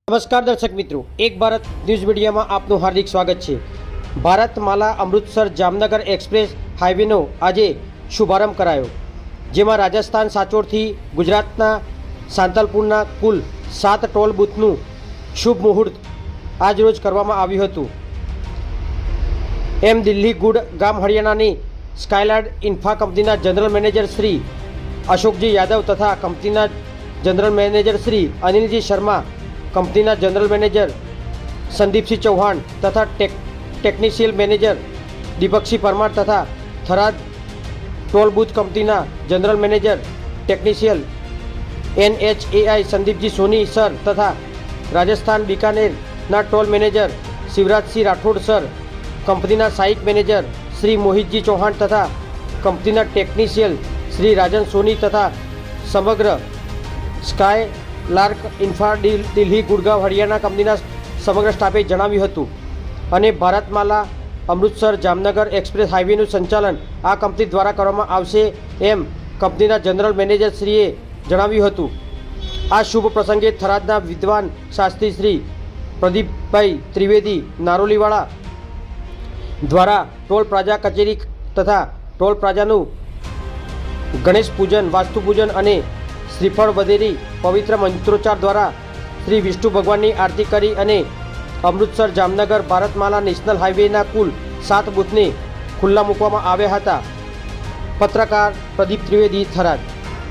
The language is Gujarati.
નમસ્કાર દર્શક મિત્રો, એક ભારત ન્યૂઝ મીડિયામાં આપનું હાર્દિક સ્વાગત છે। ભારતમાલા અમૃતસર જામનગર એક્સપ્રેસ હાઈવેનો આજે શુભારંભ કરાયો, જેમાં રાજસ્થાન સાચોડથી ગુજરાતના સાંતલપુરના કુલ 7 ટોલ બૂથનું શુભ મુહૂર્ત આજરોજ કરવામાં આવ્યું હતું। એમ દિલ્હી ગુડગામ હરિયાણાની સ્કાયલાઇટ ઇન્ફ્રા કંપનીના જનરલ મેનેજર શ્રી અશોકજી યાદવ તથા કંપનીના જનરલ મેનેજર શ્રી અનિલજી શર્મા, કંપનીના જનરલ મેનેજર સંદીપસિંહ ચૌહાણ તથા ટેકનિશિયલ મેનેજર દીપકસિંહ પરમાર તથા થરાદ ટોલ બૂથ કંપનીના general manager technical NHAI Sandeepji Soni sir તથા રાજસ્થાન બીકાનેરના toll manager Shivrajsinh Rathod sir, કંપનીના સાઇટ મેનેજર શ્રી મોહિતજી ચૌહાણ તથા કંપનીના ટેકનિશિયલ શ્રી રાજન સોની તથા સમગ્ર Skylark Infra Delhi Gurgaon Haryana કંપનીના સમગ્ર સ્ટાફે જણાવ્યું હતું। અને ભારતમાલા અમૃતસર જામનગર એક્સપ્રેસ હાઈવેનું સંચાલન આ કંપની દ્વારા કરવામાં આવશે એમ કંપનીના જનરલ મેનેજરશ્રીએ જણાવ્યું હતું। આ શુભ પ્રસંગે થરાદના વિદ્વાન શાસ્ત્રી શ્રી પ્રદીપભાઈ ત્રિવેદી નારોલીવાળા દ્વારા ટોલ પ્લાઝા કચેરી તથા ટોલ પ્લાઝાનું ગણેશ પૂજન, વાસ્તુ પૂજન અને શ્રીફળ વધેરી પવિત્ર મંત્રોચ્ચાર દ્વારા શ્રી વિષ્ણુ ભગવાનની આરતી કરી અને અમૃતસર જામનગર ભારતમાલા નેશનલ હાઈવેના કુલ 7 બૂથને ખુલ્લા મૂકવામાં આવ્યા હતા। પત્રકાર પ્રદીપ ત્રિવેદી, થરાદ।